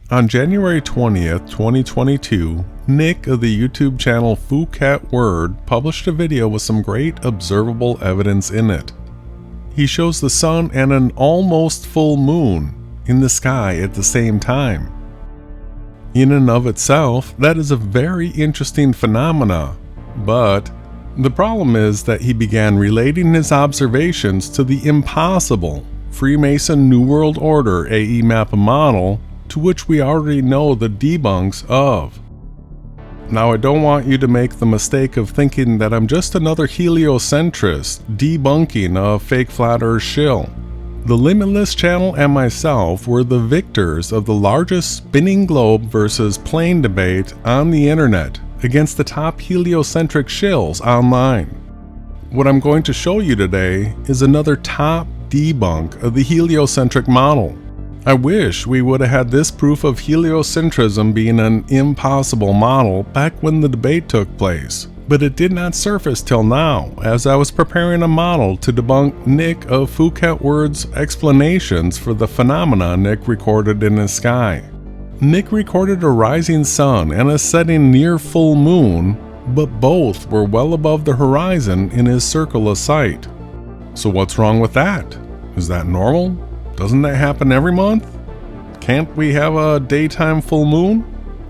On January 20th, 2022, Nick of the YouTube channel Phuket Word published a video with some great observable evidence in it. He shows the sun and an almost full moon in the sky at the same time. In and of itself, that is a very interesting phenomena, but the problem is that he began relating his observations to the impossible Freemason New World Order AE map model, to which we already know the debunks of. Now, I don't want you to make the mistake of thinking that I'm just another heliocentrist debunking a fake flat earth shill. The Limitless channel and myself were the victors of the largest spinning globe versus plane debate on the internet against the top heliocentric shills online. What I'm going to show you today is another top debunk of the heliocentric model. I wish we would have had this proof of heliocentrism being an impossible model back when the debate took place, but it did not surface till now, as I was preparing a model to debunk Nick of Phuket Words' explanations for the phenomena Nick recorded in his sky. Nick recorded a rising sun and a setting near full moon, but both were well above the horizon in his circle of sight. So what's wrong with that? Is that normal? Doesn't that happen every month? Can't we have a daytime full moon?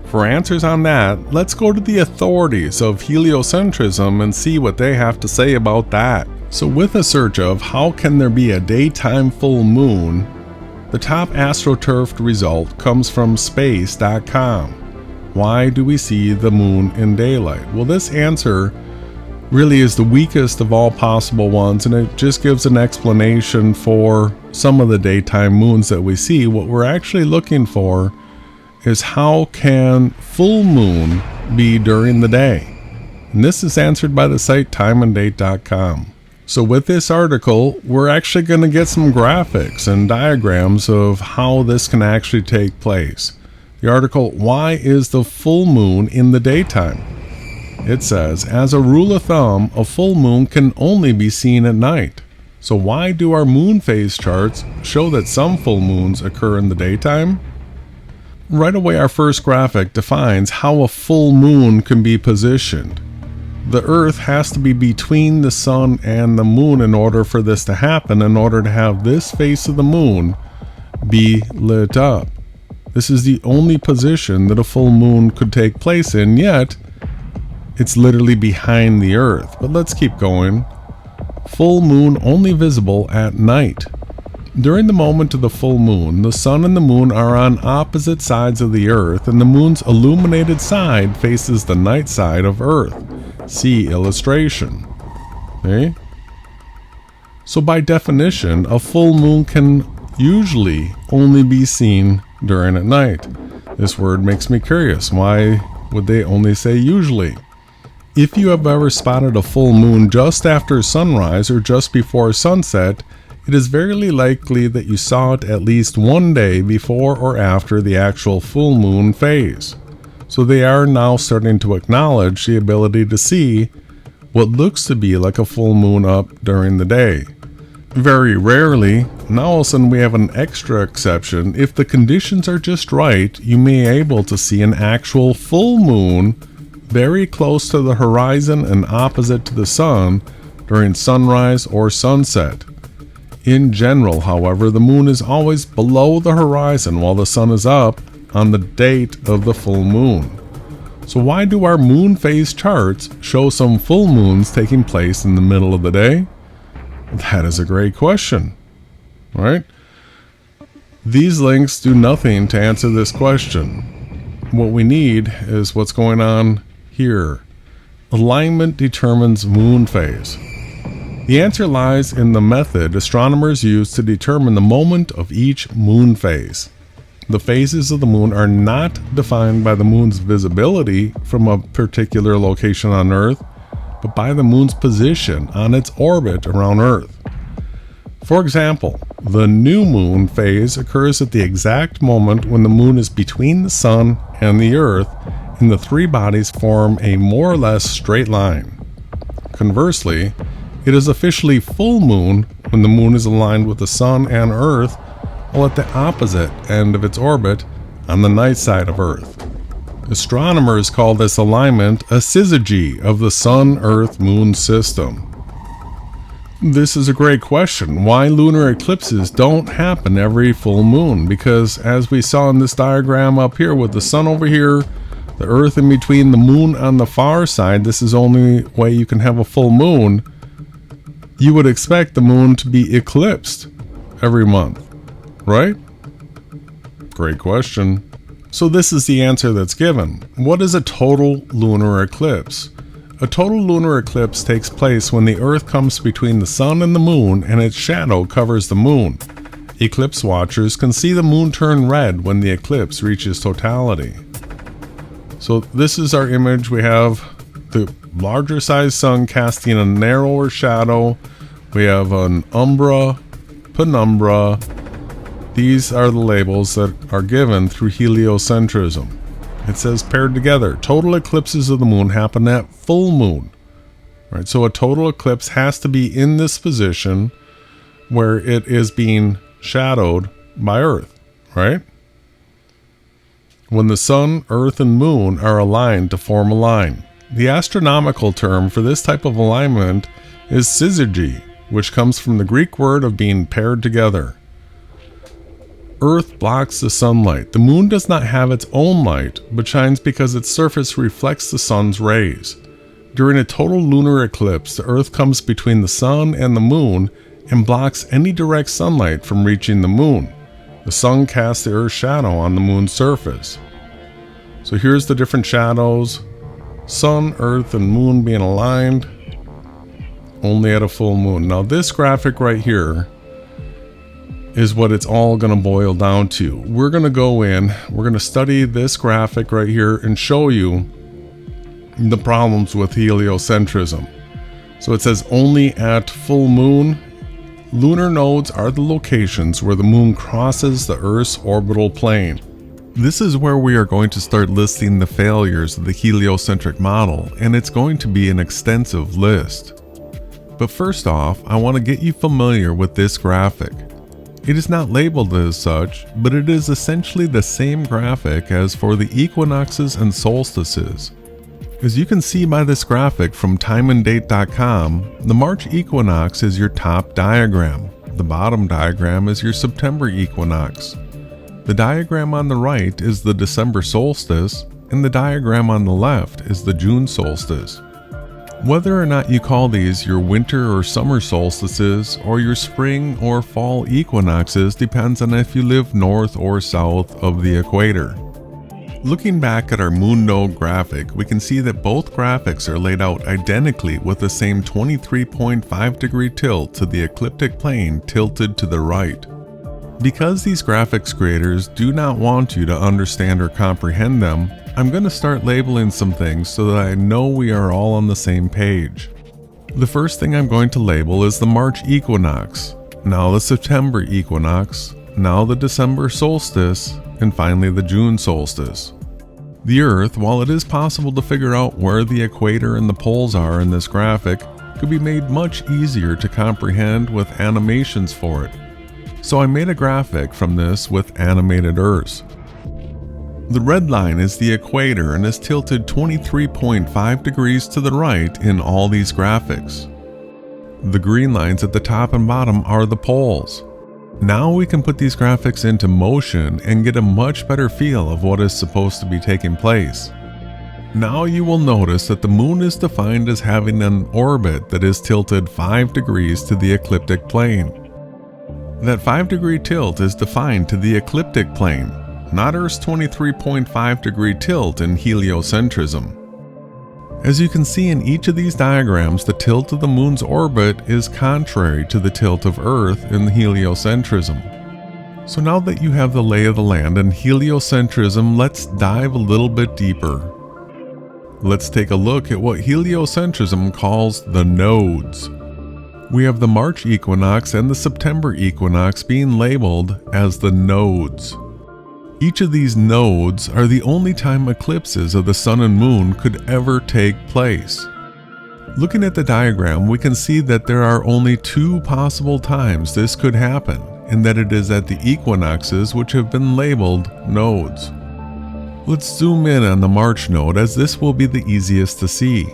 For answers on that, let's go to the authorities of heliocentrism and see what they have to say about that. So with a search of how can there be a daytime full moon, the top astroturfed result comes from space.com. Why do we see the moon in daylight? Well, this answer really is the weakest of all possible ones, and it just gives an explanation for some of the daytime moons that we see. What we're actually looking for is how can full moon be during the day? And this is answered by the site timeanddate.com. So with this article, we're actually going to get some graphics and diagrams of how this can actually take place. The article, Why is the full moon in the daytime? It says, as a rule of thumb, a full moon can only be seen at night. So why do our moon phase charts show that some full moons occur in the daytime? Right away, our first graphic defines how a full moon can be positioned. The Earth has to be between the sun and the moon in order for this to happen, in order to have this face of the moon be lit up. This is the only position that a full moon could take place in, yet it's literally behind the Earth. But let's keep going. Full moon only visible at night. During the moment of the full moon, the sun and the moon are on opposite sides of the Earth, and the moon's illuminated side faces the night side of Earth. See illustration. Okay? So by definition, a full moon can usually only be seen during at night. This word makes me curious. Why would they only say usually? If you have ever spotted a full moon just after sunrise or just before sunset, it is very likely that you saw it at least one day before or after the actual full moon phase. So they are now starting to acknowledge the ability to see what looks to be like a full moon up during the day. Very rarely, now all of a sudden we have an extra exception. If the conditions are just right, you may be able to see an actual full moon very close to the horizon and opposite to the sun during sunrise or sunset. In general, however, the moon is always below the horizon while the sun is up on the date of the full moon. So why do our moon phase charts show some full moons taking place in the middle of the day? That is a great question, right? These links do nothing to answer this question. What we need is what's going on here. Alignment determines moon phase. The answer lies in the method astronomers use to determine the moment of each moon phase. The phases of the moon are not defined by the moon's visibility from a particular location on Earth, but by the moon's position on its orbit around Earth. For example, the new moon phase occurs at the exact moment when the moon is between the sun and the Earth, and the three bodies form a more or less straight line. Conversely, it is officially full moon when the moon is aligned with the sun and Earth, while at the opposite end of its orbit on the night side of Earth. Astronomers call this alignment a syzygy of the Sun-Earth-Moon system. This is a great question. Why lunar eclipses don't happen every full moon? Because as we saw in this diagram up here with the sun over here, the Earth in between, the moon on the far side, this is the only way you can have a full moon. You would expect the moon to be eclipsed every month, right? Great question. So this is the answer that's given. What is a total lunar eclipse? A total lunar eclipse takes place when the Earth comes between the sun and the moon and its shadow covers the moon. Eclipse watchers can see the moon turn red when the eclipse reaches totality. So this is our image. We have the larger size sun casting a narrower shadow. We have an umbra, penumbra. These are the labels that are given through heliocentrism. It says paired together. Total eclipses of the moon happen at full moon. Right? So a total eclipse has to be in this position where it is being shadowed by Earth, right? When the sun, Earth, and moon are aligned to form a line. The astronomical term for this type of alignment is syzygy, which comes from the Greek word of being paired together. Earth blocks the sunlight. The moon does not have its own light, but shines because its surface reflects the sun's rays. During a total lunar eclipse, the Earth comes between the sun and the moon and blocks any direct sunlight from reaching the moon. The sun casts the Earth's shadow on the moon's surface. So here's the different shadows. Sun, Earth, and moon being aligned only at a full moon. Now this graphic right here is what it's all going to boil down to. We're going to go in, we're going to study this graphic right here and show you the problems with heliocentrism. So it says only at full moon. Lunar nodes are the locations where the moon crosses the Earth's orbital plane. This is where we are going to start listing the failures of the heliocentric model, and it's going to be an extensive list. But first off, I want to get you familiar with this graphic. It is not labeled as such, but it is essentially the same graphic as for the equinoxes and solstices. As you can see by this graphic from timeanddate.com, the March equinox is your top diagram. The bottom diagram is your September equinox. The diagram on the right is the December solstice, and the diagram on the left is the June solstice. Whether or not you call these your winter or summer solstices or your spring or fall equinoxes depends on if you live north or south of the equator. Looking back at our moon node graphic, we can see that both graphics are laid out identically with the same 23.5 degree tilt to the ecliptic plane tilted to the right. Because these graphics creators do not want you to understand or comprehend them, I'm going to start labeling some things so that I know we are all on the same page. The first thing I'm going to label is the March equinox, now the September equinox, now the December solstice, and finally the June solstice. The Earth, while it is possible to figure out where the equator and the poles are in this graphic, could be made much easier to comprehend with animations for it. So I made a graphic from this with animated Earths. The red line is the equator and is tilted 23.5 degrees to the right in all these graphics. The green lines at the top and bottom are the poles. Now we can put these graphics into motion and get a much better feel of what is supposed to be taking place. Now you will notice that the moon is defined as having an orbit that is tilted 5 degrees to the ecliptic plane. That 5-degree tilt is defined to the ecliptic plane, not Earth's 23.5 degree tilt in heliocentrism. As you can see in each of these diagrams, the tilt of the moon's orbit is contrary to the tilt of Earth in heliocentrism. So now that you have the lay of the land in heliocentrism, let's dive a little bit deeper. Let's take a look at what heliocentrism calls the nodes. We have the March equinox and the September equinox being labeled as the nodes. Each of these nodes are the only time eclipses of the sun and moon could ever take place. Looking at the diagram, we can see that there are only 2 possible times this could happen, and that it is at the equinoxes which have been labeled nodes. Let's zoom in on the March node, as this will be the easiest to see.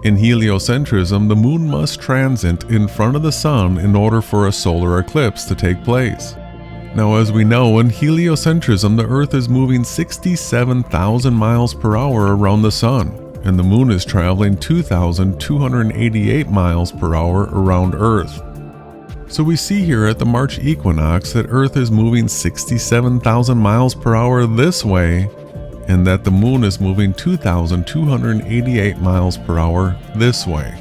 In heliocentrism, the moon must transit in front of the sun in order for a solar eclipse to take place. Now, as we know, in heliocentrism, the Earth is moving 67,000 miles per hour around the sun, and the moon is traveling 2,288 miles per hour around Earth. So we see here at the March equinox that Earth is moving 67,000 miles per hour this way, and that the moon is moving 2,288 miles per hour this way.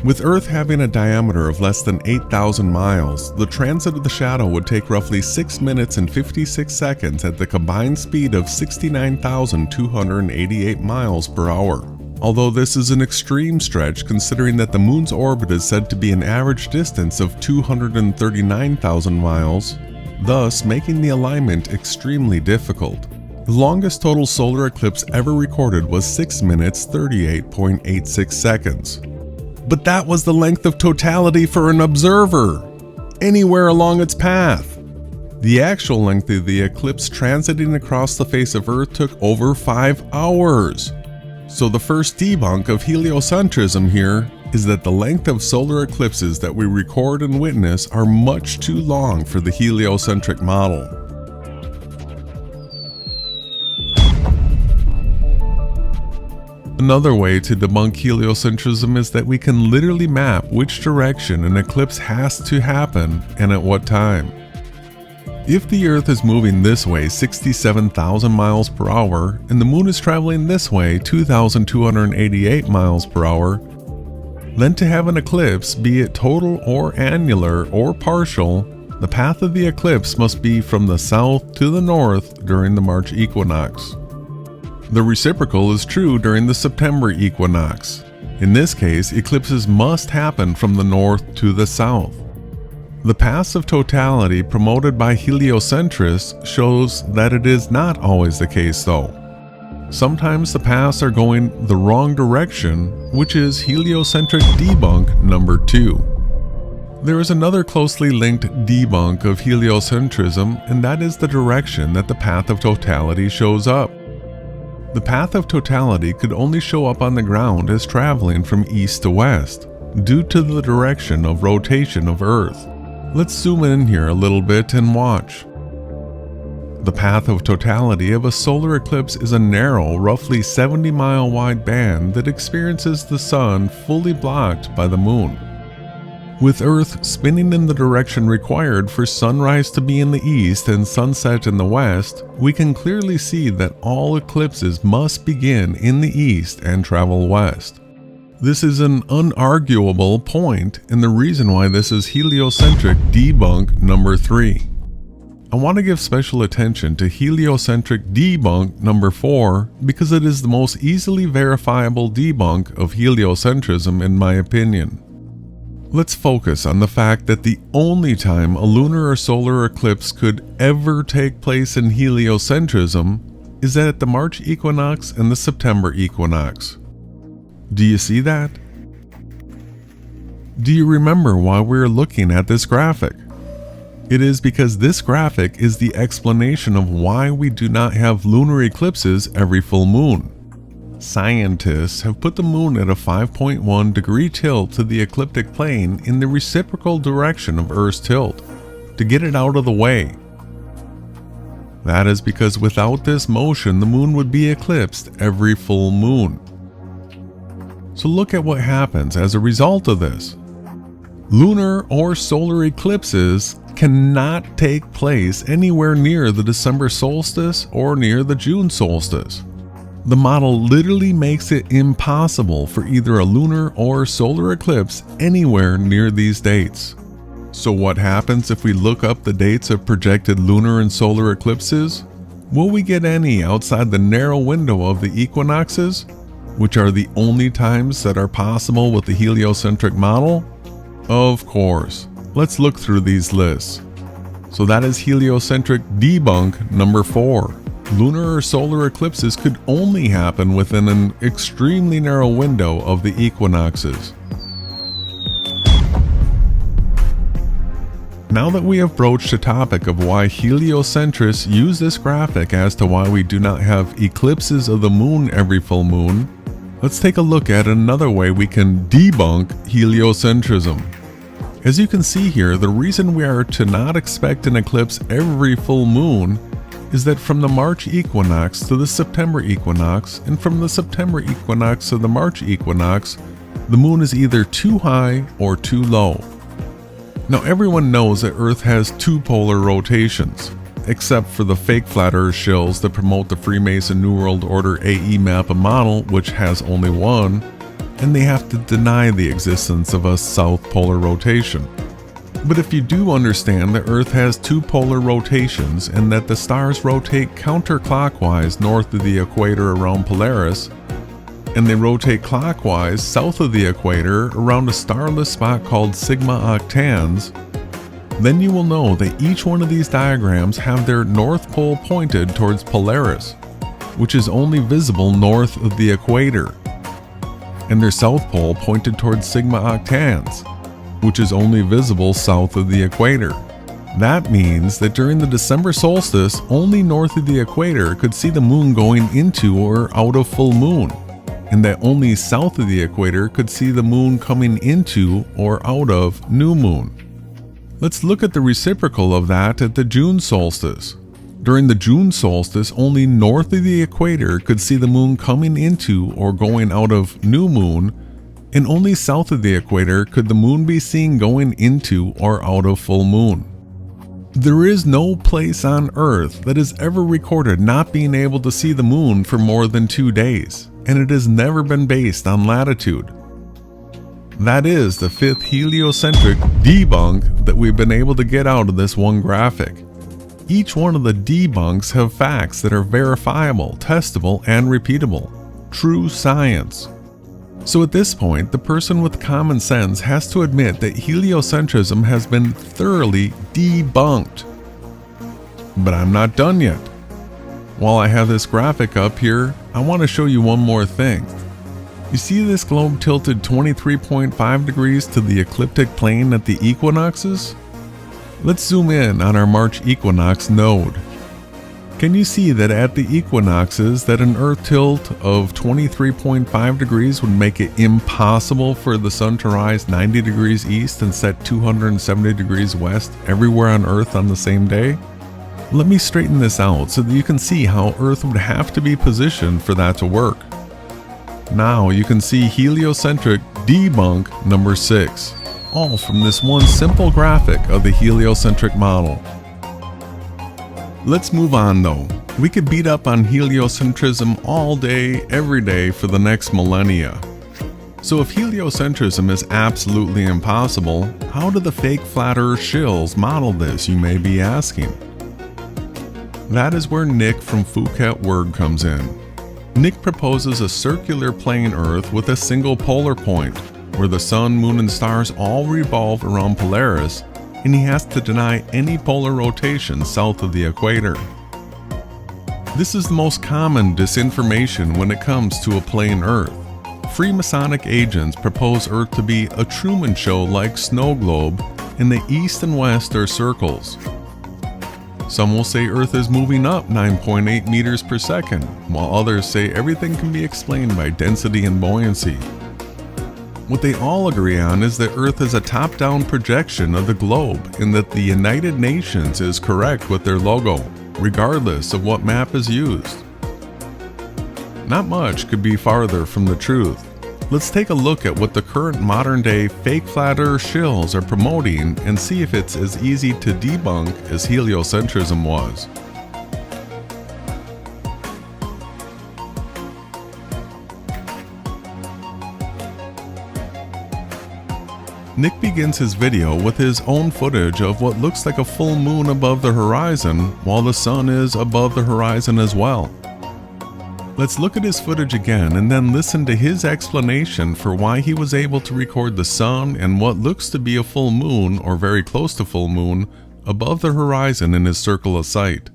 With Earth having a diameter of less than 8,000 miles, the transit of the shadow would take roughly 6 minutes and 56 seconds at the combined speed of 69,288 miles per hour. Although this is an extreme stretch considering that the moon's orbit is said to be an average distance of 239,000 miles, thus making the alignment extremely difficult. The longest total solar eclipse ever recorded was 6 minutes 38.86 seconds. But that was the length of totality for an observer, anywhere along its path. The actual length of the eclipse transiting across the face of Earth took over 5 hours. So the first debunk of heliocentrism here is that the length of solar eclipses that we record and witness are much too long for the heliocentric model. Another way to debunk heliocentrism is that we can literally map which direction an eclipse has to happen and at what time. If the Earth is moving this way 67,000 miles per hour and the moon is traveling this way 2,288 miles per hour, then to have an eclipse, be it total or annular or partial, the path of the eclipse must be from the south to the north during the March equinox. The reciprocal is true during the September equinox. In this case, eclipses must happen from the north to the south. The paths of totality promoted by heliocentrists shows that it is not always the case though. Sometimes the paths are going the wrong direction, which is heliocentric debunk number 2. There is another closely linked debunk of heliocentrism, and that is the direction that the path of totality shows up. The path of totality could only show up on the ground as traveling from east to west, due to the direction of rotation of Earth. Let's zoom in here a little bit and watch. The path of totality of a solar eclipse is a narrow, roughly 70-mile wide band that experiences the sun fully blocked by the moon. With Earth spinning in the direction required for sunrise to be in the east and sunset in the west, we can clearly see that all eclipses must begin in the east and travel west. This is an unarguable point, and the reason why this is heliocentric debunk number 3. I want to give special attention to heliocentric debunk number 4 because it is the most easily verifiable debunk of heliocentrism in my opinion. Let's focus on the fact that the only time a lunar or solar eclipse could ever take place in heliocentrism is at the March equinox and the September equinox. Do you see that? Do you remember why we're looking at this graphic? It is because this graphic is the explanation of why we do not have lunar eclipses every full moon. Scientists have put the moon at a 5.1 degree tilt to the ecliptic plane in the reciprocal direction of Earth's tilt, to get it out of the way. That is because without this motion, the moon would be eclipsed every full moon. So look at what happens as a result of this. Lunar or solar eclipses cannot take place anywhere near the December solstice or near the June solstice. The model literally makes it impossible for either a lunar or solar eclipse anywhere near these dates. So what happens if we look up the dates of projected lunar and solar eclipses? Will we get any outside the narrow window of the equinoxes, which are the only times that are possible with the heliocentric model? Of course. Let's look through these lists. So that is heliocentric debunk number 4. Lunar or solar eclipses could only happen within an extremely narrow window of the equinoxes. Now that we have broached the topic of why heliocentrists use this graphic as to why we do not have eclipses of the moon every full moon, let's take a look at another way we can debunk heliocentrism. As you can see here, the reason we are to not expect an eclipse every full moon is that from the March equinox to the September equinox, and from the September equinox to the March equinox, the moon is either too high or too low. Now everyone knows that Earth has two polar rotations, except for the fake flat earth shills that promote the Freemason New World Order AE map and model, which has only one, and they have to deny the existence of a south polar rotation. But if you do understand that Earth has two polar rotations and that the stars rotate counterclockwise north of the equator around Polaris, and they rotate clockwise south of the equator around a starless spot called Sigma Octans, then you will know that each one of these diagrams have their north pole pointed towards Polaris, which is only visible north of the equator, and their south pole pointed towards Sigma Octans, which is only visible south of the equator. That means that during the December solstice, only north of the equator could see the moon going into or out of full moon, and that only south of the equator could see the moon coming into or out of new moon. Let's look at the reciprocal of that at the June solstice. During the June solstice, only north of the equator could see the moon coming into or going out of new moon, and only south of the equator could the moon be seen going into or out of full moon. There is no place on Earth that has ever recorded not being able to see the moon for more than 2 days, and it has never been based on latitude. That is the fifth heliocentric debunk that we've been able to get out of this one graphic. Each one of the debunks have facts that are verifiable, testable, and repeatable. True science. So at this point, the person with common sense has to admit that heliocentrism has been thoroughly debunked. But I'm not done yet. While I have this graphic up here, I want to show you one more thing. You see this globe tilted 23.5 degrees to the ecliptic plane at the equinoxes? Let's zoom in on our March equinox node. Can you see that at the equinoxes that an Earth tilt of 23.5 degrees would make it impossible for the sun to rise 90 degrees east and set 270 degrees west everywhere on Earth on the same day? Let me straighten this out so that you can see how Earth would have to be positioned for that to work. Now you can see heliocentric debunk number 6, all from this one simple graphic of the heliocentric model. Let's move on though. We could beat up on heliocentrism all day, every day for the next millennia. So if heliocentrism is absolutely impossible, how do the fake flat earth shills model this, you may be asking? That is where Nick from Phuket Word comes in. Nick proposes a circular plane Earth with a single polar point, where the sun, moon, and stars all revolve around Polaris, and he has to deny any polar rotation south of the equator. This is the most common disinformation when it comes to a plane Earth. Freemasonic agents propose Earth to be a Truman Show-like snow globe, and the east and west are circles. Some will say Earth is moving up 9.8 meters per second, while others say everything can be explained by density and buoyancy. What they all agree on is that Earth is a top-down projection of the globe and that the United Nations is correct with their logo, regardless of what map is used. Not much could be farther from the truth. Let's take a look at what the current modern-day fake flat earth shills are promoting and see if it's as easy to debunk as heliocentrism was. Nick begins his video with his own footage of what looks like a full moon above the horizon while the sun is above the horizon as well. Let's look at his footage again and then listen to his explanation for why he was able to record the sun and what looks to be a full moon or very close to full moon above the horizon in his circle of sight.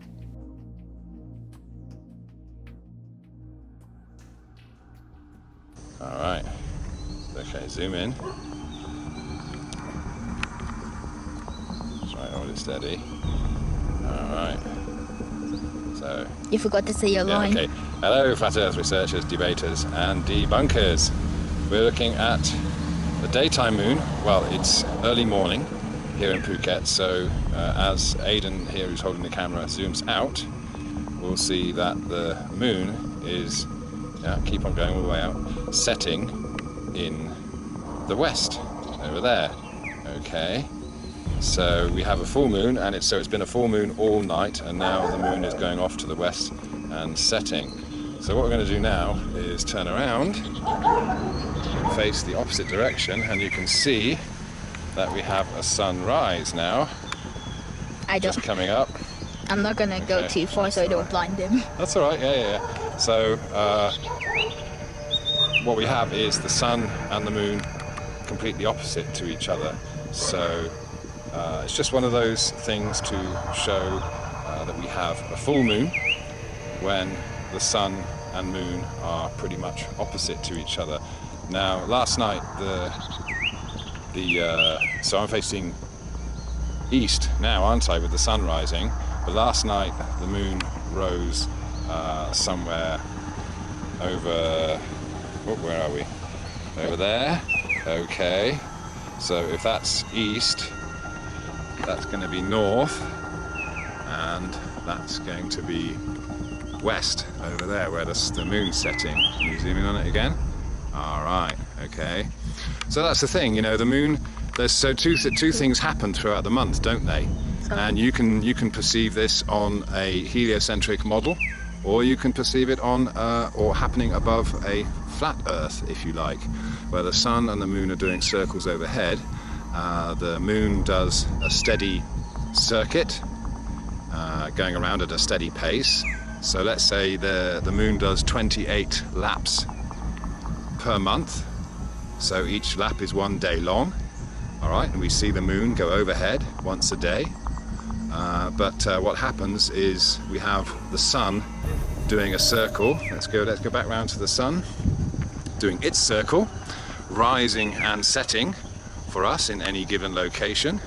Alright, so should I zoom in? Just Right, hold it steady. Alright. So... You forgot to say your line. Okay. Hello, Flat Earth researchers, debaters, and debunkers. We're looking at the daytime moon. Well, it's early morning here in Phuket, so as Aidan here, who's holding the camera, zooms out, we'll see that the moon is, keep on going all the way out, setting in the west, over there. Okay, so we have a full moon, and it's been a full moon all night, and now the moon is going off to the west and setting. So what we're going to do now is turn around and face the opposite direction, and you can see that we have a sunrise now. Just coming up. I'm not gonna go too far so I don't blind him. That's all right. Yeah. So what we have is the sun and the moon completely opposite to each other. So it's just one of those things to show that we have a full moon when the sun and moon are pretty much opposite to each other. Now, last night so I'm facing east now, aren't I, with the sun rising? But last night the moon rose somewhere over, where are we? Over there. Okay. So if that's east, that's going to be north, and that's going to be west over there where the moon's setting. Can you zoom in on it again? All right. Okay. So that's the thing, the moon. Two things happen throughout the month, don't they? And you can perceive this on a heliocentric model, or you can perceive it on or happening above a flat Earth, if you like, where the sun and the moon are doing circles overhead. The moon does a steady circuit, going around at a steady pace. So let's say the moon does 28 laps per month. So each lap is 1 day long. All right, and we see the moon go overhead once a day. But what happens is we have the sun doing a circle. Let's go back round to the sun, doing its circle, rising and setting for us in any given location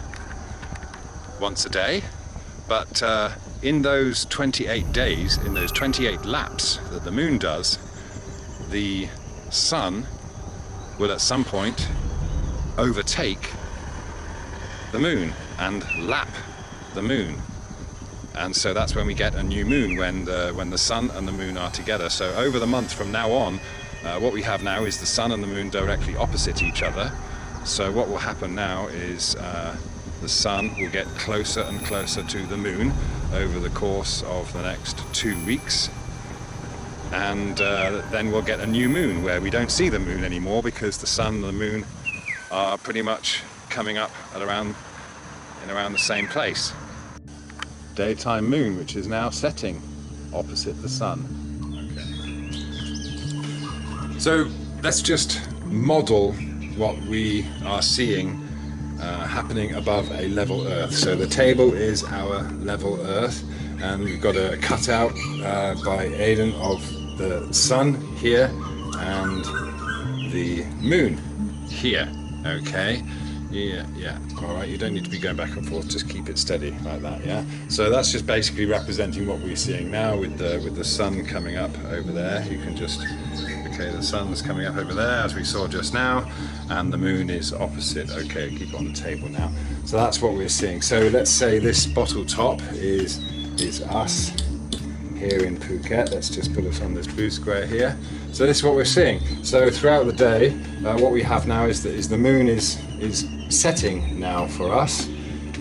once a day. But in those 28 days, in those 28 laps that the moon does, the sun will at some point overtake the moon and lap the moon, and so that's when we get a new moon, when the sun and the moon are together. So over the month from now on, what we have now is the sun and the moon directly opposite each other. So what will happen now is the sun will get closer and closer to the moon over the course of the next 2 weeks, and then we'll get a new moon where we don't see the moon anymore, because the sun and the moon are pretty much coming up at around the same place. Daytime moon, which is now setting opposite the sun. Okay. So let's just model what we are seeing happening above a level Earth. So the table is our level Earth, and we've got a cutout by Aidan of the sun here and the moon here. Okay. Yeah. All right. You don't need to be going back and forth. Just keep it steady like that. Yeah. So that's just basically representing what we're seeing now with the sun coming up over there. You can just the sun's coming up over there as we saw just now, and the moon is opposite. Okay. Keep it on the table now. So that's what we're seeing. So let's say this bottle top is us here in Phuket. Let's just put us on this blue square here. So this is what we're seeing. So throughout the day, what we have now is the moon is setting now for us.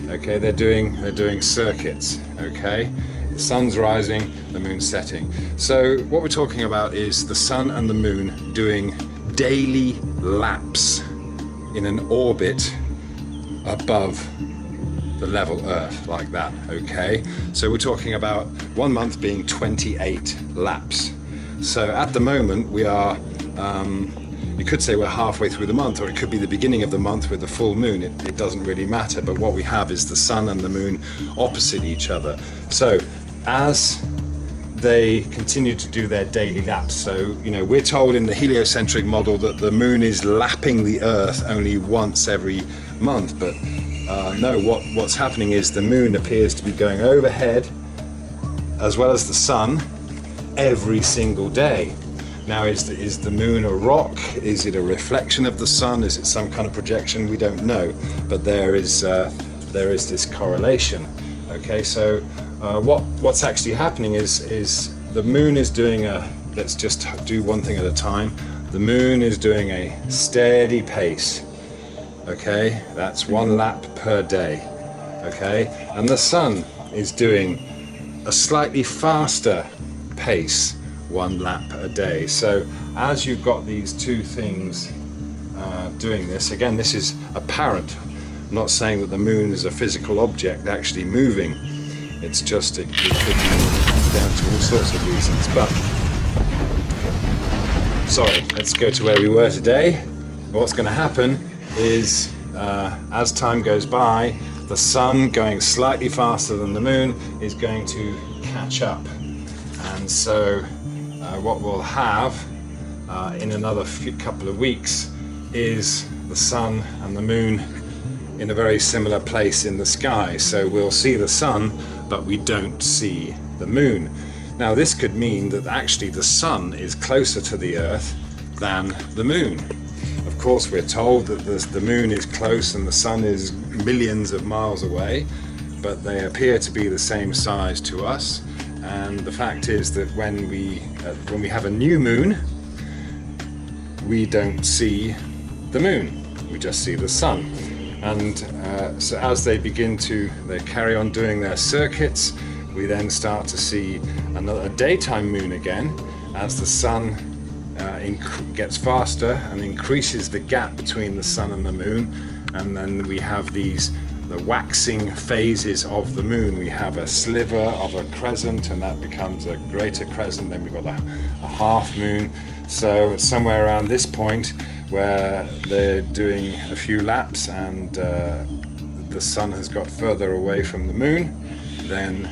Okay, they're doing circuits. Okay, the sun's rising, the moon's setting. So what we're talking about is the sun and the moon doing daily laps in an orbit above the level Earth, like that. Okay, so we're talking about 1 month being 28 laps. So at the moment we are you could say we're halfway through the month, or it could be the beginning of the month with the full moon. It doesn't really matter, but what we have is the sun and the moon opposite each other. So as they continue to do their daily laps, so we're told in the heliocentric model that the moon is lapping the Earth only once every month, but no, what's happening is the moon appears to be going overhead as well as the sun every single day. Now, is the moon a rock? Is it a reflection of the sun? Is it some kind of projection? We don't know, but there is this correlation. Okay, so what's actually happening is the moon is doing let's just do one thing at a time. The moon is doing a steady pace. Okay, that's 1 lap per day. Okay, and the sun is doing a slightly faster pace, 1 lap a day. So as you've got these two things doing this, again, this is apparent. I'm not saying that the moon is a physical object actually moving. It's just it could be down to all sorts of reasons. But sorry, let's go to where we were today. What's going to happen is as time goes by, the sun going slightly faster than the moon is going to catch up, and so what we'll have in another couple of weeks is the sun and the moon in a very similar place in the sky. So we'll see the sun, but we don't see the moon. Now, this could mean that actually the sun is closer to the Earth than the moon. Of course, we're told that the moon is close and the sun is millions of miles away, but they appear to be the same size to us. And the fact is that when we have a new moon, we don't see the moon, we just see the sun. And so as they carry on doing their circuits, we then start to see a daytime moon again as the sun gets faster and increases the gap between the sun and the moon. And then we have the waxing phases of the moon. We have a sliver of a crescent, and that becomes a greater crescent. Then we've got a half moon. So somewhere around this point where they're doing a few laps and the sun has got further away from the moon, then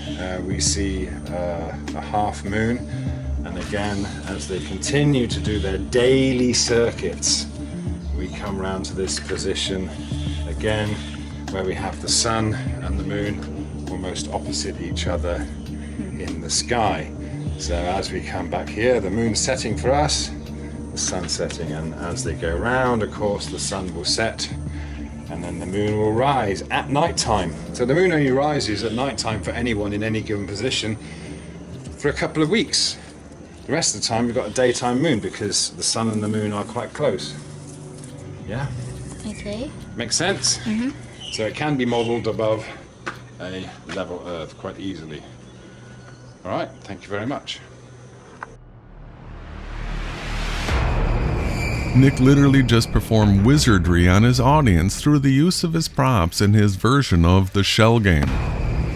we see a half moon. And again, as they continue to do their daily circuits, we come round to this position again where we have the sun and the moon almost opposite each other in the sky. So as we come back here, the moon's setting for us, the sun's setting, and as they go round, of course, the sun will set and then the moon will rise at night time. So the moon only rises at night time for anyone in any given position for a couple of weeks. The rest of the time we've got a daytime moon because the sun and the moon are quite close. Yeah? Okay. Makes sense? Mm-hmm. So it can be modelled above a level Earth quite easily. All right, thank you very much. Nick literally just performed wizardry on his audience through the use of his props in his version of the shell game.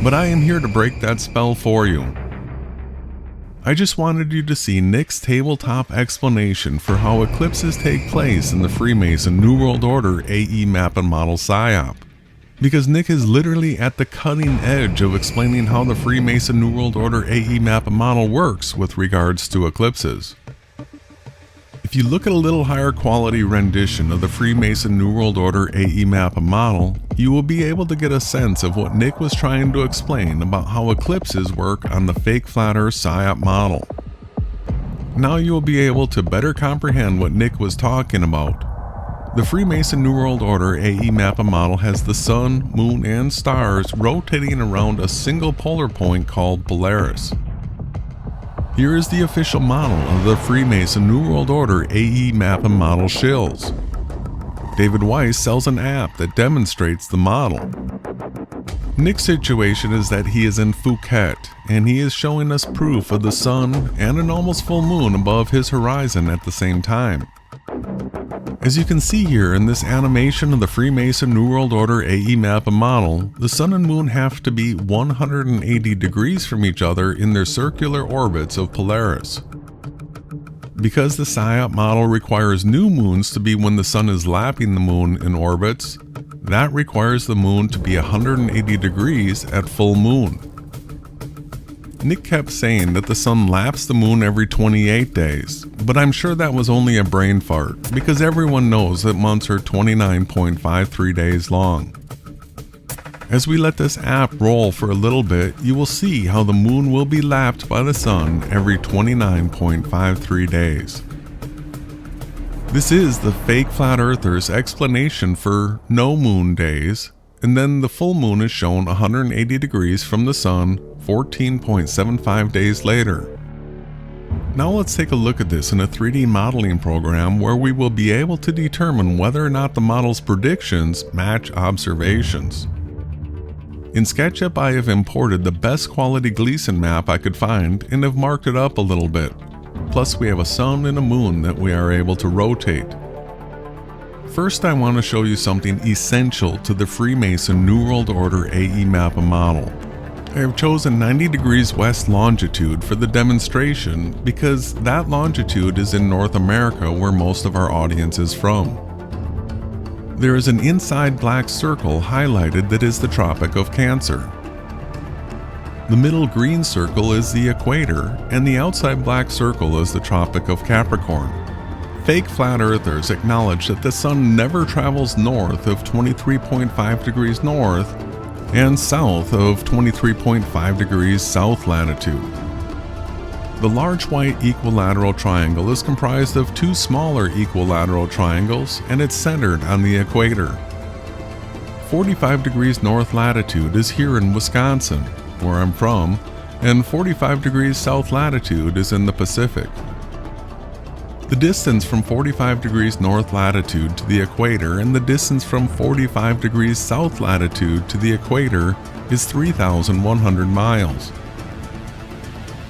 But I am here to break that spell for you. I just wanted you to see Nick's tabletop explanation for how eclipses take place in the Freemason New World Order AE map and model PSYOP. Because Nick is literally at the cutting edge of explaining how the Freemason New World Order AE map and model works with regards to eclipses. If you look at a little higher quality rendition of the Freemason New World Order AE map and model, you will be able to get a sense of what Nick was trying to explain about how eclipses work on the fake flat Earth PSYOP model. Now you will be able to better comprehend what Nick was talking about. The Freemason New World Order AE map and model has the sun, moon, and stars rotating around a single polar point called Polaris. Here is the official model of the Freemason New World Order AE map and model shills. David Weiss sells an app that demonstrates the model. Nick's situation is that he is in Phuket, and he is showing us proof of the sun and an almost full moon above his horizon at the same time. As you can see here in this animation of the Freemason New World Order AE map and model, the sun and moon have to be 180 degrees from each other in their circular orbits of Polaris. Because the PSYOP model requires new moons to be when the sun is lapping the moon in orbits, that requires the moon to be 180 degrees at full moon. Nick kept saying that the sun laps the moon every 28 days, but I'm sure that was only a brain fart, because everyone knows that months are 29.53 days long. As we let this app roll for a little bit, you will see how the moon will be lapped by the sun every 29.53 days. This is the fake flat earthers' explanation for no moon days, and then the full moon is shown 180 degrees from the sun 14.75 days later. Now let's take a look at this in a 3D modeling program where we will be able to determine whether or not the model's predictions match observations. In SketchUp, I have imported the best quality Gleason map I could find and have marked it up a little bit. Plus we have a sun and a moon that we are able to rotate. First, I want to show you something essential to the Freemason New World Order AE map model. I have chosen 90 degrees west longitude for the demonstration because that longitude is in North America, where most of our audience is from. There is an inside black circle highlighted that is the Tropic of Cancer. The middle green circle is the equator, and the outside black circle is the Tropic of Capricorn. Fake flat earthers acknowledge that the sun never travels north of 23.5 degrees north and south of 23.5 degrees south latitude. The large white equilateral triangle is comprised of two smaller equilateral triangles, and it's centered on the equator. 45 degrees north latitude is here in Wisconsin, where I'm from, and 45 degrees south latitude is in the Pacific. The distance from 45 degrees north latitude to the equator and the distance from 45 degrees south latitude to the equator is 3,100 miles.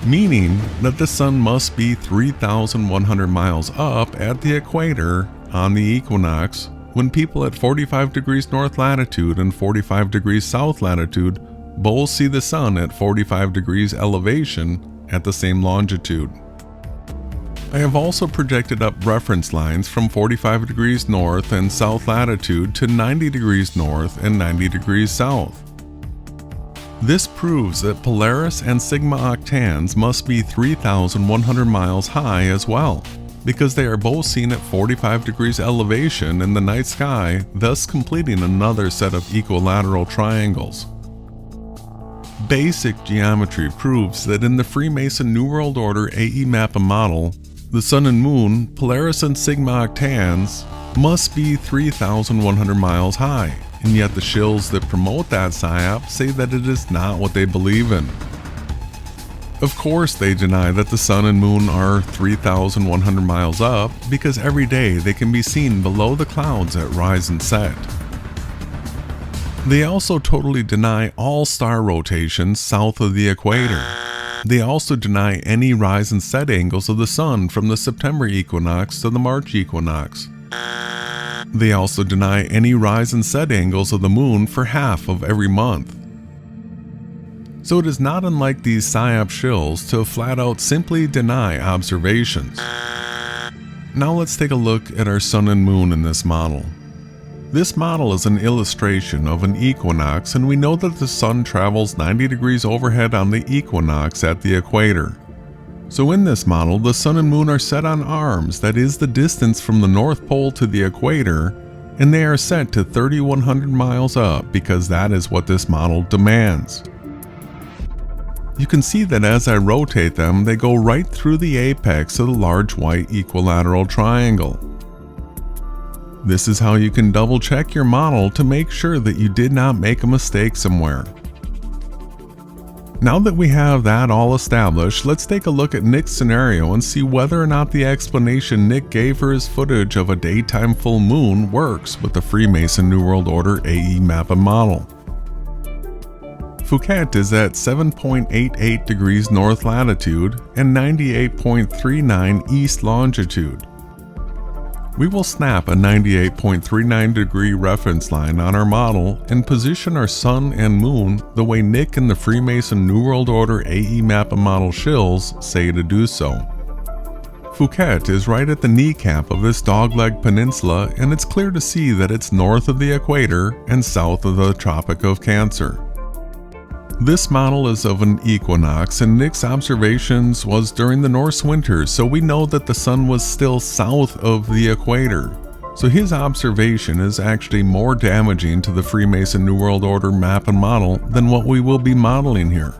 Meaning that the sun must be 3,100 miles up at the equator on the equinox when people at 45 degrees north latitude and 45 degrees south latitude both see the sun at 45 degrees elevation at the same longitude. I have also projected up reference lines from 45 degrees north and south latitude to 90 degrees north and 90 degrees south. This proves that Polaris and Sigma octans must be 3,100 miles high as well, because they are both seen at 45 degrees elevation in the night sky, thus completing another set of equilateral triangles. Basic geometry proves that in the Freemason New World Order AE map model, the sun and moon, Polaris and Sigma octans, must be 3,100 miles high. And yet the shills that promote that PSYOP say that it is not what they believe in. Of course they deny that the sun and moon are 3,100 miles up because every day they can be seen below the clouds at rise and set. They also totally deny all star rotations south of the equator. They also deny any rise and set angles of the sun from the September equinox to the March equinox. They also deny any rise and set angles of the moon for half of every month. So it is not unlike these PSYOP shills to flat out simply deny observations. Now let's take a look at our sun and moon in this model. This model is an illustration of an equinox, and we know that the sun travels 90 degrees overhead on the equinox at the equator. So in this model, the sun and moon are set on arms, that is the distance from the North Pole to the equator, and they are set to 3,100 miles up because that is what this model demands. You can see that as I rotate them, they go right through the apex of the large white equilateral triangle. This is how you can double check your model to make sure that you did not make a mistake somewhere. Now that we have that all established, let's take a look at Nick's scenario and see whether or not the explanation Nick gave for his footage of a daytime full moon works with the Freemason New World Order AE map model. Phuket is at 7.88 degrees north latitude and 98.39 east longitude. We will snap a 98.39 degree reference line on our model and position our sun and moon the way Nick and the Freemason New World Order AE map model shills say to do so. Phuket is right at the kneecap of this dogleg peninsula, and it's clear to see that it's north of the equator and south of the Tropic of Cancer. This model is of an equinox, and Nick's observations was during the Norse winter, so we know that the sun was still south of the equator. So his observation is actually more damaging to the Freemason New World Order map and model than what we will be modeling here.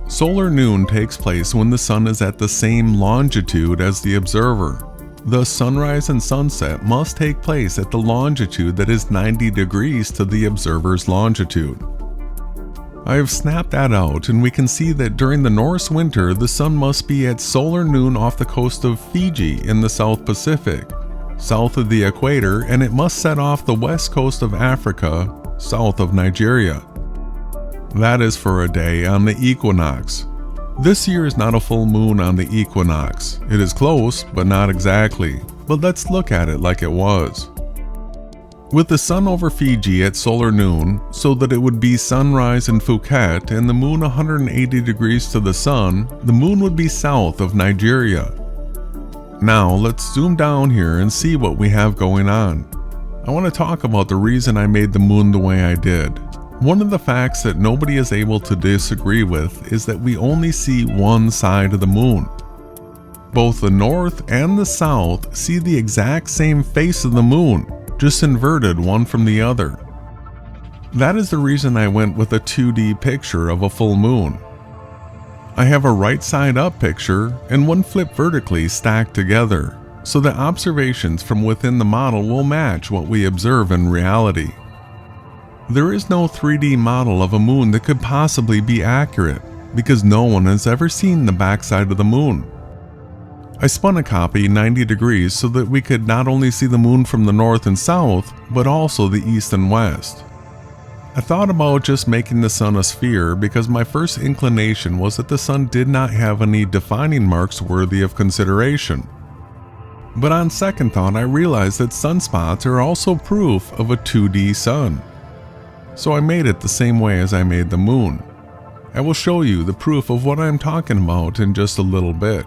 Solar noon takes place when the sun is at the same longitude as the observer. Thus, sunrise and sunset must take place at the longitude that is 90 degrees to the observer's longitude. I have snapped that out, and we can see that during the Norse winter, the sun must be at solar noon off the coast of Fiji in the South Pacific, south of the equator, and it must set off the west coast of Africa, south of Nigeria. That is for a day on the equinox. This year is not a full moon on the equinox. It is close, but not exactly. But let's look at it like it was. With the sun over Fiji at solar noon, so that it would be sunrise in Phuket and the moon 180 degrees to the sun, the moon would be south of Nigeria. Now let's zoom down here and see what we have going on. I want to talk about the reason I made the moon the way I did. One of the facts that nobody is able to disagree with is that we only see one side of the moon. Both the north and the south see the exact same face of the moon, just inverted one from the other. That is the reason I went with a 2D picture of a full moon. I have a right side up picture and one flipped vertically stacked together, so the observations from within the model will match what we observe in reality. There is no 3D model of a moon that could possibly be accurate, because no one has ever seen the backside of the moon. I spun a copy 90 degrees so that we could not only see the moon from the north and south, but also the east and west. I thought about just making the sun a sphere because my first inclination was that the sun did not have any defining marks worthy of consideration. But on second thought, I realized that sunspots are also proof of a 2D sun. So I made it the same way as I made the moon. I will show you the proof of what I am talking about in just a little bit.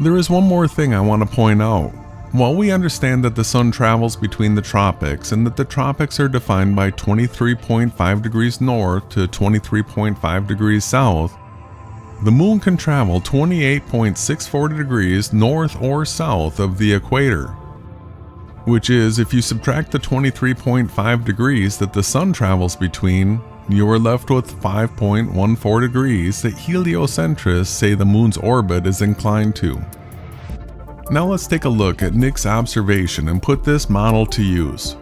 There is one more thing I want to point out. While we understand that the sun travels between the tropics and that the tropics are defined by 23.5 degrees north to 23.5 degrees south, the moon can travel 28.64 degrees north or south of the equator. Which is, if you subtract the 23.5 degrees that the sun travels between, you are left with 5.14 degrees that heliocentrists say the moon's orbit is inclined to. Now let's take a look at Nick's observation and put this model to use.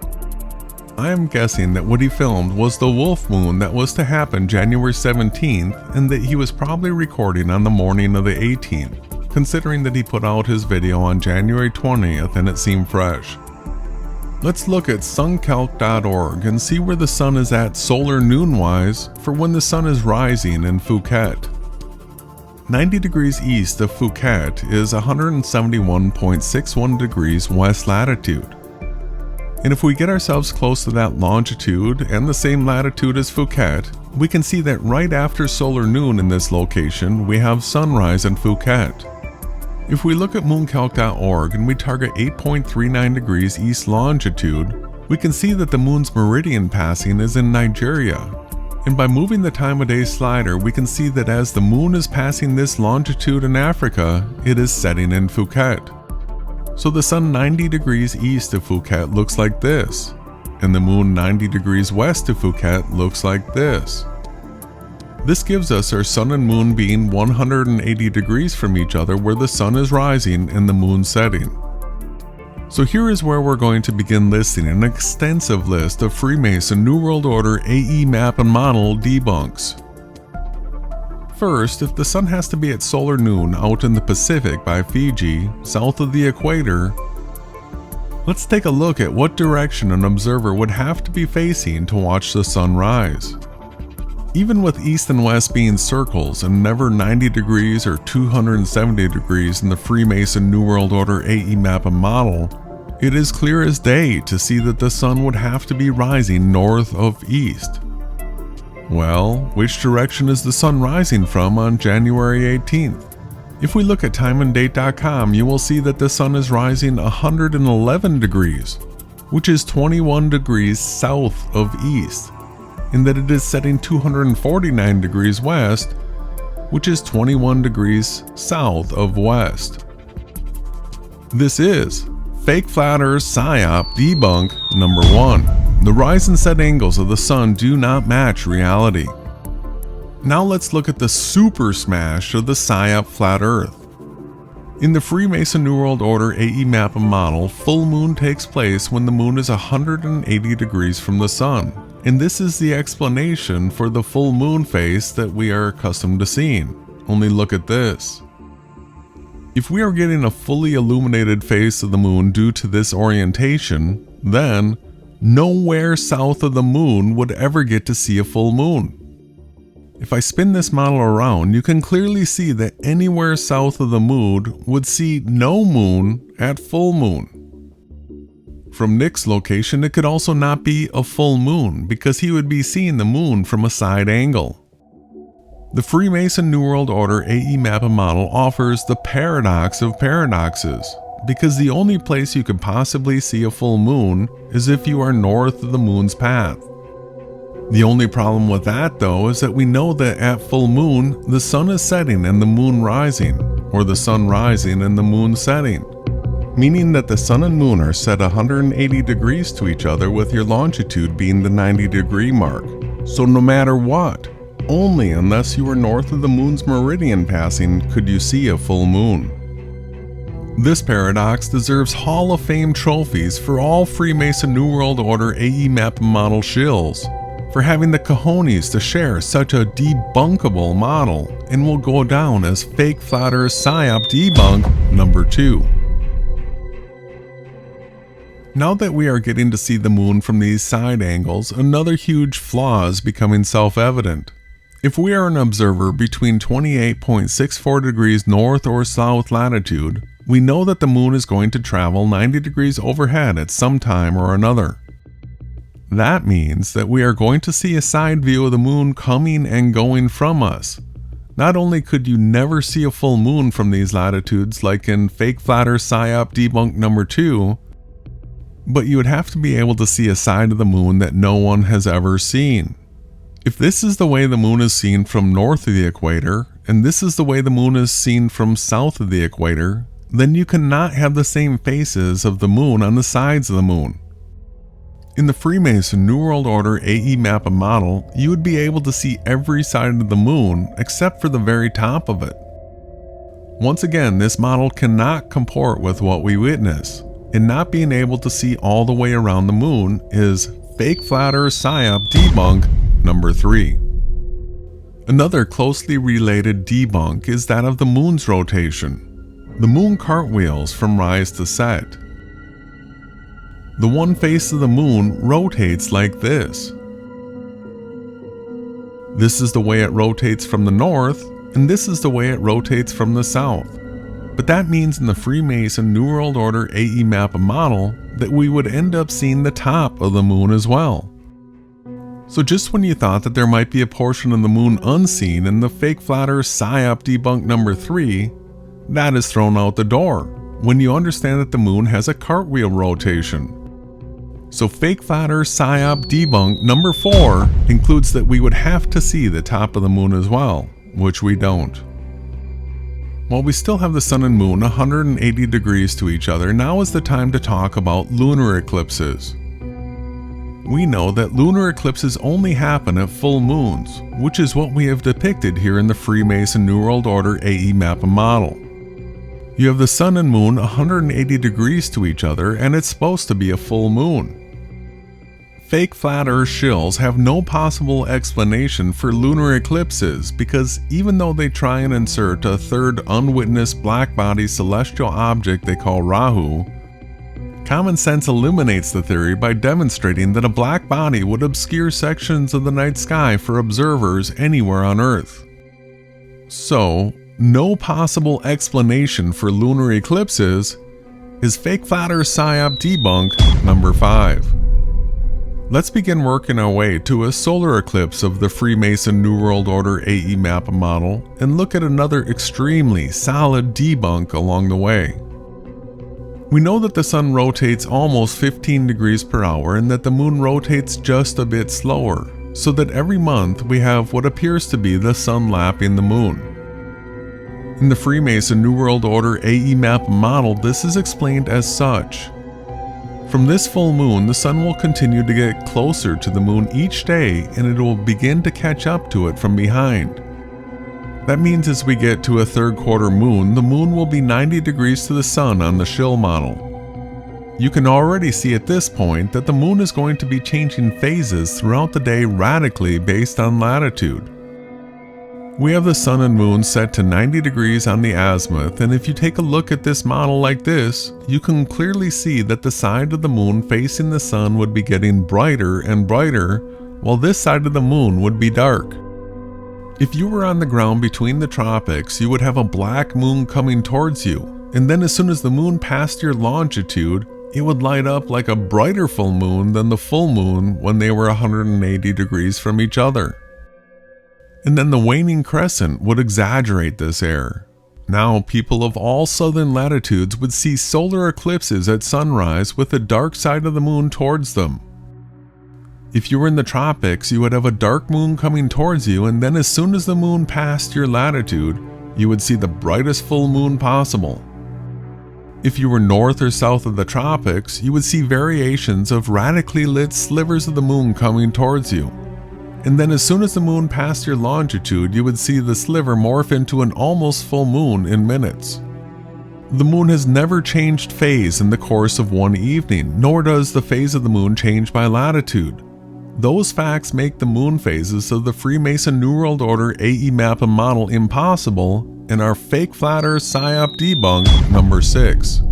I am guessing that what he filmed was the wolf moon that was to happen January 17th and that he was probably recording on the morning of the 18th, considering that he put out his video on January 20th and it seemed fresh. Let's look at suncalc.org and see where the sun is at solar noon-wise for when the sun is rising in Phuket. 90 degrees east of Phuket is 171.61 degrees west latitude. And if we get ourselves close to that longitude and the same latitude as Phuket, we can see that right after solar noon in this location, we have sunrise in Phuket. If we look at mooncalc.org and we target 8.39 degrees east longitude, we can see that the moon's meridian passing is in Nigeria. And by moving the time of day slider, we can see that as the moon is passing this longitude in Africa, it is setting in Phuket. So the sun 90 degrees east of Phuket looks like this, and the moon 90 degrees west of Phuket looks like this. This gives us our sun and moon being 180 degrees from each other where the sun is rising and the moon setting. So here is where we're going to begin listing an extensive list of Freemason New World Order AE map and model debunks. First, if the sun has to be at solar noon out in the Pacific by Fiji, south of the equator, let's take a look at what direction an observer would have to be facing to watch the sun rise. Even with east and west being circles and never 90 degrees or 270 degrees in the Freemason New World Order AE map and model, it is clear as day to see that the sun would have to be rising north of east. Well, which direction is the sun rising from on January 18th? If we look at timeanddate.com, you will see that the sun is rising 111 degrees, which is 21 degrees south of east, and that it is setting 249 degrees west, which is 21 degrees south of west. This is Fake Flat Earth PSYOP Debunk number 1. The rise and set angles of the sun do not match reality. Now let's look at the super smash of the PSYOP Flat Earth. In the Freemason New World Order AE map model, full moon takes place when the moon is 180 degrees from the sun, and this is the explanation for the full moon face that we are accustomed to seeing. Only look at this. If we are getting a fully illuminated face of the moon due to this orientation, then nowhere south of the moon would ever get to see a full moon. If I spin this model around, you can clearly see that anywhere south of the moon would see no moon at full moon. From Nick's location, it could also not be a full moon because he would be seeing the moon from a side angle. The Freemason New World Order AE map model offers the paradox of paradoxes, because the only place you could possibly see a full moon is if you are north of the moon's path. The only problem with that, though, is that we know that at full moon, the sun is setting and the moon rising, or the sun rising and the moon setting, meaning that the sun and moon are set 180 degrees to each other, with your longitude being the 90-degree mark. So no matter what, only unless you are north of the moon's meridian passing could you see a full moon. This paradox deserves Hall of Fame trophies for all Freemason New World Order AE map model shills for having the cojones to share such a debunkable model, and will go down as Fake Flat Earth PSYOP Debunk number 2. Now that we are getting to see the moon from these side angles, another huge flaw is becoming self-evident. If we are an observer between 28.64 degrees north or south latitude, we know that the moon is going to travel 90 degrees overhead at some time or another. That means that we are going to see a side view of the moon coming and going from us. Not only could you never see a full moon from these latitudes like in Fake Flat Earth PSYOP Debunk number 2, but you would have to be able to see a side of the moon that no one has ever seen. If this is the way the moon is seen from north of the equator, and this is the way the moon is seen from south of the equator, then you cannot have the same faces of the moon on the sides of the moon. In the Freemason New World Order AE map model, you would be able to see every side of the moon except for the very top of it. Once again, this model cannot comport with what we witness, and not being able to see all the way around the moon is Fake Flat Earth PSYOP Debunk number 3. Another closely related debunk is that of the moon's rotation. The moon cartwheels from rise to set. The one face of the moon rotates like this. This is the way it rotates from the north, and this is the way it rotates from the south. But that means in the Freemason New World Order AE map model that we would end up seeing the top of the moon as well. So just when you thought that there might be a portion of the moon unseen in the Fake Flat Earth PSYOP Debunk number 3, that is thrown out the door when you understand that the moon has a cartwheel rotation. So Fake Flat Earth PSYOP Debunk number 4 includes that we would have to see the top of the moon as well, which we don't. While we still have the sun and moon 180 degrees to each other, now is the time to talk about lunar eclipses. We know that lunar eclipses only happen at full moons, which is what we have depicted here in the Freemason New World Order AE map model. You have the sun and moon 180 degrees to each other, and it's supposed to be a full moon. Fake Flat Earth shills have no possible explanation for lunar eclipses because even though they try and insert a third unwitnessed black body celestial object they call Rahu, common sense eliminates the theory by demonstrating that a black body would obscure sections of the night sky for observers anywhere on Earth. So, no possible explanation for lunar eclipses is Fake Flat Earth PSYOP Debunk number 5. Let's begin working our way to a solar eclipse of the Freemason New World Order AE map model and look at another extremely solid debunk along the way. We know that the sun rotates almost 15 degrees per hour and that the moon rotates just a bit slower, so that every month we have what appears to be the sun lapping the moon. In the Freemason New World Order AE map model, this is explained as such. From this full moon, the sun will continue to get closer to the moon each day, and it will begin to catch up to it from behind. That means as we get to a third quarter moon, the moon will be 90 degrees to the sun on the Shill model. You can already see at this point that the moon is going to be changing phases throughout the day radically based on latitude. We have the sun and moon set to 90 degrees on the azimuth, and if you take a look at this model like this, you can clearly see that the side of the moon facing the sun would be getting brighter and brighter, while this side of the moon would be dark. If you were on the ground between the tropics, you would have a black moon coming towards you, and then as soon as the moon passed your longitude, it would light up like a brighter full moon than the full moon when they were 180 degrees from each other. And then the waning crescent would exaggerate this error. Now people of all southern latitudes would see solar eclipses at sunrise with the dark side of the moon towards them. If you were in the tropics, you would have a dark moon coming towards you, and then as soon as the moon passed your latitude, you would see the brightest full moon possible. If you were north or south of the tropics, you would see variations of radically lit slivers of the moon coming towards you. And then as soon as the moon passed your longitude, you would see the sliver morph into an almost full moon in minutes. The moon has never changed phase in the course of one evening, nor does the phase of the moon change by latitude. Those facts make the moon phases of the Freemason New World Order AE map and model impossible and are fake flat earth PSYOP debunk number 6.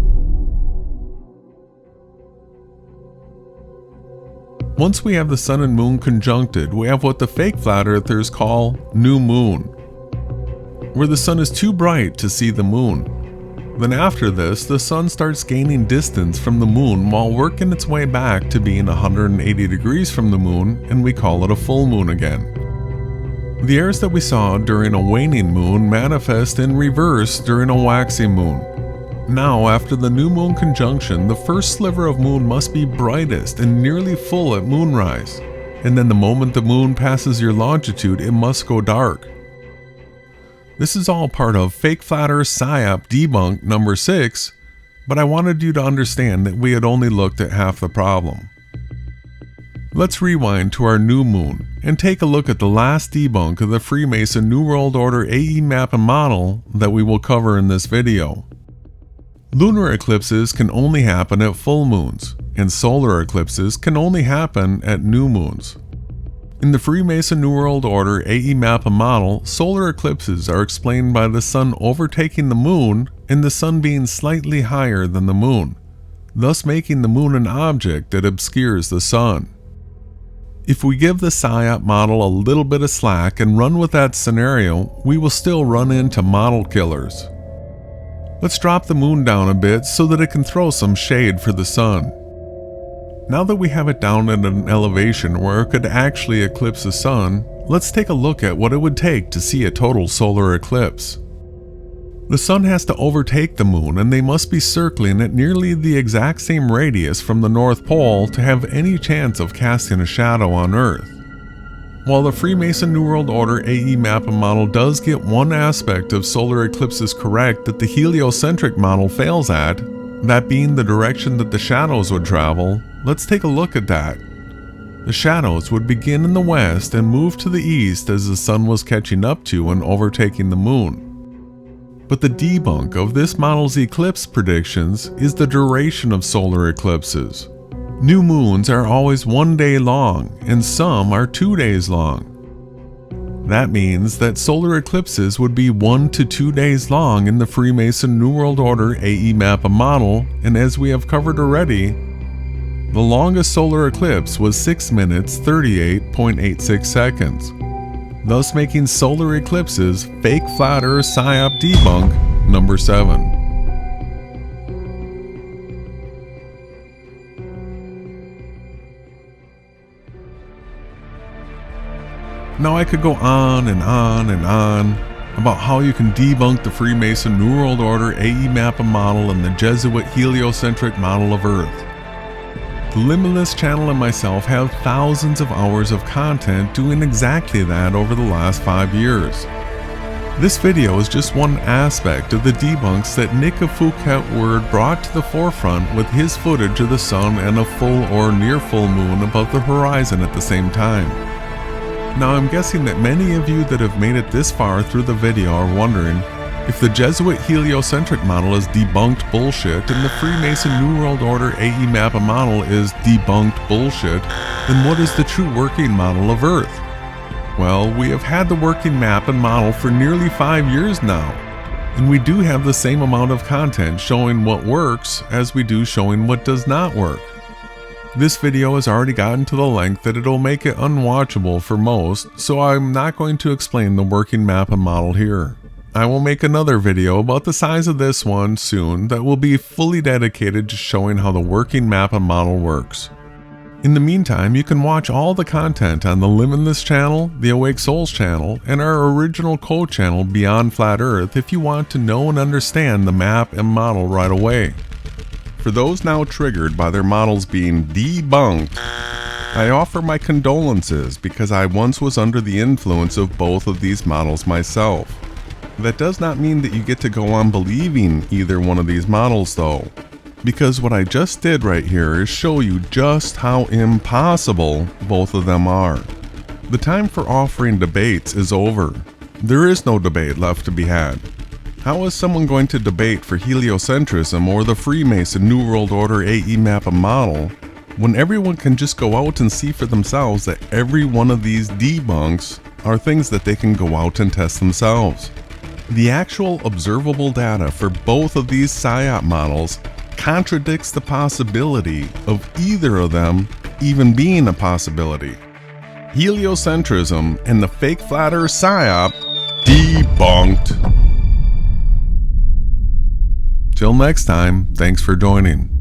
Once we have the sun and moon conjuncted, we have what the fake flat earthers call new moon, where the sun is too bright to see the moon. Then after this, the sun starts gaining distance from the moon while working its way back to being 180 degrees from the moon, and we call it a full moon again. The errors that we saw during a waning moon manifest in reverse during a waxing moon. Now, after the new moon conjunction, the first sliver of moon must be brightest and nearly full at moonrise, and then the moment the moon passes your longitude, it must go dark. This is all part of fake flat earth PSYOP debunk number 6, but I wanted you to understand that we had only looked at half the problem. Let's rewind to our new moon and take a look at the last debunk of the Freemason New World Order AE map and model that we will cover in this video. Lunar eclipses can only happen at full moons, and solar eclipses can only happen at new moons. In the Freemason New World Order AE map and model, solar eclipses are explained by the sun overtaking the moon and the sun being slightly higher than the moon, thus making the moon an object that obscures the sun. If we give the PSYOP model a little bit of slack and run with that scenario, we will still run into model killers. Let's drop the moon down a bit so that it can throw some shade for the sun. Now that we have it down at an elevation where it could actually eclipse the sun, let's take a look at what it would take to see a total solar eclipse. The sun has to overtake the moon, and they must be circling at nearly the exact same radius from the North Pole to have any chance of casting a shadow on Earth. While the Freemason New World Order AE map and model does get one aspect of solar eclipses correct that the heliocentric model fails at, that being the direction that the shadows would travel, let's take a look at that. The shadows would begin in the west and move to the east as the sun was catching up to and overtaking the moon. But the debunk of this model's eclipse predictions is the duration of solar eclipses. New moons are always 1 day long, and some are 2 days long. That means that solar eclipses would be 1 to 2 days long in the Freemason New World Order AE map and model, and as we have covered already, the longest solar eclipse was 6 minutes 38.86 seconds, thus making solar eclipses fake flat earth PSYOP debunk number 7. Now I could go on and on and on about how you can debunk the Freemason New World Order AE map and model and the Jesuit heliocentric model of Earth. The Limitless channel and myself have thousands of hours of content doing exactly that over the last 5 years. This video is just one aspect of the debunks that Nick of Phuket Word brought to the forefront with his footage of the sun and a full or near full moon above the horizon at the same time. Now I'm guessing that many of you that have made it this far through the video are wondering, if the Jesuit heliocentric model is debunked bullshit and the Freemason New World Order AE map model is debunked bullshit, then what is the true working model of Earth? Well, we have had the working map and model for nearly 5 years now, and we do have the same amount of content showing what works as we do showing what does not work. This video has already gotten to the length that it'll make it unwatchable for most, so I'm not going to explain the working map and model here. I will make another video about the size of this one soon that will be fully dedicated to showing how the working map and model works. In the meantime, you can watch all the content on the Limitless channel, the Awake Souls channel, and our original co-channel Beyond Flat Earth if you want to know and understand the map and model right away. For those now triggered by their models being debunked, I offer my condolences because I once was under the influence of both of these models myself. That does not mean that you get to go on believing either one of these models though, because what I just did right here is show you just how impossible both of them are. The time for offering debates is over. There is no debate left to be had. How is someone going to debate for heliocentrism or the Freemason New World Order AE map and model when everyone can just go out and see for themselves that every one of these debunks are things that they can go out and test themselves? The actual observable data for both of these PSYOP models contradicts the possibility of either of them even being a possibility. Heliocentrism and the fake flat earth PSYOP debunked. Till next time, thanks for joining.